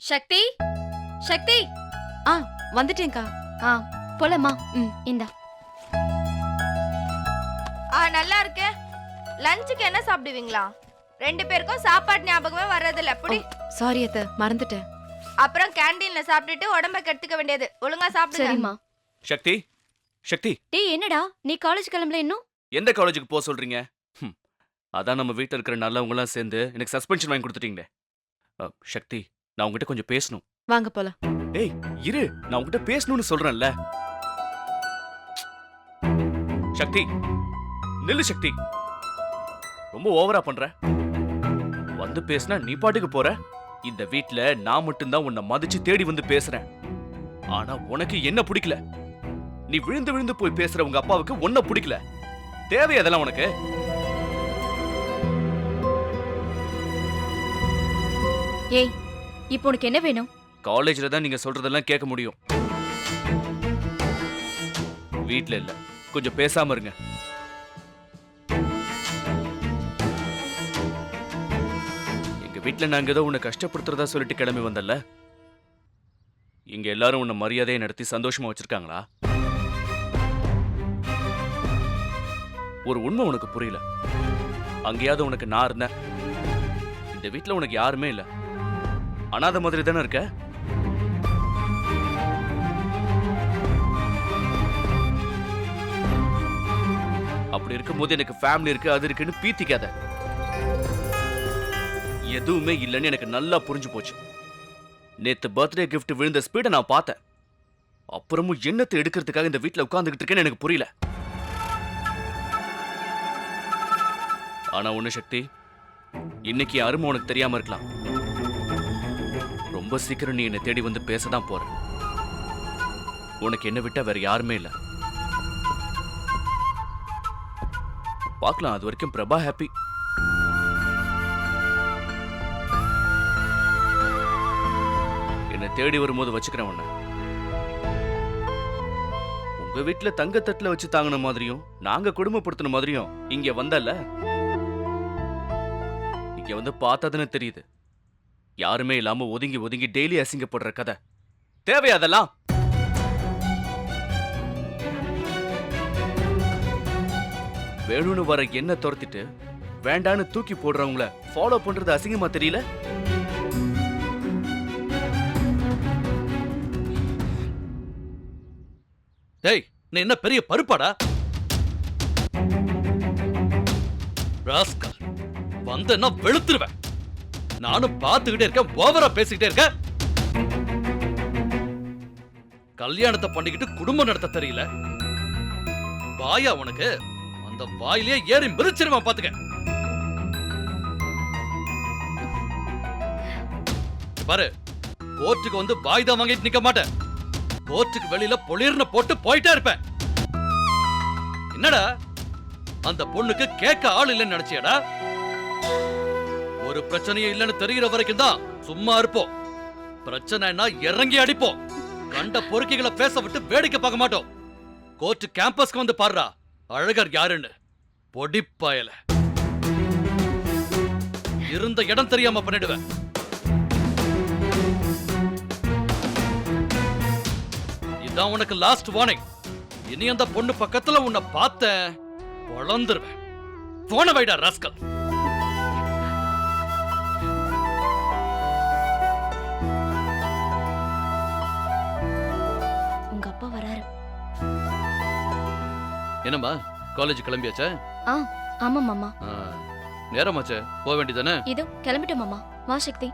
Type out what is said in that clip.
சக்தி, சக்தி. வந்துட்டேன்க்கா. போலமா. இந்தா. நல்லா இருக்கு. லஞ்சுக்கு என்ன சாப்பிடுவீங்களா? 2 பேருக்கும் சாப்பாடு ஞாபகமே வர்றதில்ல. அப்படி சாரி அத்தை, மறந்துட்டேன். அப்புறம் கேண்டீன்ல சாப்பிட்டுட்டு உடம்ப கெடுத்துக்க வேண்டியது. ஒழுங்கா சாப்பிடுங்க. சரிம்மா. சக்தி, சக்தி. டேய் என்னடா நீ காலேஜ் கிளம்பல இன்னும்? எந்த காலேஜுக்கு போக சொல்றீங்க? அதான் நம்ம வீட்டில் இருக்கிற நல்லவங்க எல்லாம் சேர்ந்து எனக்கு சஸ்பென்ஷன் வாங்கி கொடுத்துட்டீங்களே. சக்தி, நான் உங்ககிட்ட கொஞ்சம் பேசணும். வாங்க போலாம். ஏய் இரு, நான் உங்ககிட்ட பேசணும்னு சொல்றேன்ல. சக்தி, நில்லு சக்தி. ரொம்ப ஓவரா பண்ற. வந்து பேசினா நீ பாட்டுக்கு போற. இந்த வீட்ல நான் மட்டும்தான் உன்னை மதிச்சு தேடி வந்து பேசுறேன். ஆனா உனக்கு என்ன பிடிக்கல. நீ விழுந்து விழுந்து போய் பேசுற உங்க அப்பாவுக்கு உன்னை பிடிக்கல. தேவை அதெல்லாம் உனக்கு? ஏய் இப்போ உனக்கு என்ன வேணும்? காலேஜ்ல தான் நீங்க சொல்றதெல்லாம் கேட்க முடியும். வீட்ல இல்ல. கொஞ்சம் பேசாம இருங்க. எங்க வீட்ல நாங்க ஏதோ உன்னை கஷ்டப்படுத்துறதா சொல்லிட்டு கிளம்பி வந்தல்ல. இங்க எல்லாரும் உன்னை மரியாதையை நடத்தி சந்தோஷமா வச்சிருக்காங்களா? ஒரு உண்மை உனக்கு புரியல. அங்கேயாவது உனக்கு நான் இருந்தேன். இந்த வீட்ல உனக்கு யாருமே இல்ல. அனாதை மாதிரி தானே இருக்க. அப்படி இருக்கும்போது எனக்கு ஃபேமிலி இருக்கு, அது இருக்குன்னு பீத்திக்காத. எதுவுமே இல்லைன்னு எனக்கு நல்லா புரிஞ்சு போச்சு. நேத்து பர்த்டே கிஃப்ட் விழுந்த ஸ்பீடை நான் பார்த்தேன். அப்புறமும் என்னத்தை எடுக்கிறதுக்காக இந்த வீட்டில் உட்கார்ந்துகிட்டு இருக்கேன்னு எனக்கு புரியல. ஆனா ஒண்ணு சக்தி, இன்னைக்கு அருமை உனக்கு தெரியாம இருக்கலாம். ரொம்ப சீக்கிரம் நீ என்னை தேடி வந்து பேசதான் போற. உனக்கு என்ன விட்டா வேற யாருமே இல்ல. பார்க்கலாம். அது வரைக்கும் பிரபா ஹாப்பி. என்னை தேடி வரும்போது வச்சுக்கிறேன் உன்னை. உங்க வீட்டுல தங்கத்தட்டுல வச்சு தாங்கின மாதிரியும் நாங்க குடும்பப்படுத்தின மாதிரியும் இங்க வந்தல்ல. இங்க வந்து பார்த்ததுன்னு தெரியுது. யாருமே இல்லாம ஒதுங்கி ஒதுங்கி டெய்லி அசிங்கப்படுற கதை தேவை அதெல்லாம்? வேணும்னு வர என்ன துரத்திட்டு வேண்டான்னு தூக்கி போடுறவங்கள ஃபாலோ பண்றது அசிங்கமா தெரியல? டேய், நீ என்ன பெரிய பருப்பாடா? ராஸ்கல், வந்தேன்னா வெளுத்துருவேன். நானும் பார்த்துக்கிட்டே இருக்கேன், ஓவரா பேசிக்கிட்டே இருக்க. கல்யாணத்தை பண்ணிக்கிட்டு குடும்பம் நடத்த தெரியல. வாயா உனக்கு? அந்த வாயிலே ஏறி மிதிச்சிருவான் பாத்துக்க. பாரு, கோர்ட்டுக்கு வந்து வாய்தா வாங்கிட்டு நிக்க மாட்டேன். கோர்ட்டுக்கு வெளியில பொலிர்னு போட்டு போயிட்டே இருப்பேன். என்னடா அந்த பொண்ணுக்கு கேட்க ஆள் இல்லைன்னு நினைச்சியாடா? ஒரு பிரச்சனையே இல்லைன்னு தெரிகிற வரைக்கும் தான் சும்மா இருப்போம். பிரச்சனைனா இறங்கி அடிப்போம். கண்ட பொறுக்கிகளை பேச விட்டு வேடிக்கை பார்க்க மாட்டோம். கோர்ட் கேம்பஸ்க்கு வந்து பாருடா அழகர் யாருன்னு. பொடிப்பாயல இருந்த இடம் தெரியாம பண்ணிடுவேன். இதான் உனக்கு லாஸ்ட் வார்னிங். இனி அந்த பொண்ணு பக்கத்துல உன்னை பார்த்தேன் வளர்ந்துருவேன். போன வைடா ராஸ்கல். உங்க அப்பா வராரு. என்னம்மா, காலேஜ் கிளம்பியாச்சா? ஆமா மாமா. நேரமாச்சே, போக வேண்டியதானே? இதோ கிளம்பிட்டோம் மாமா. வா சக்தி.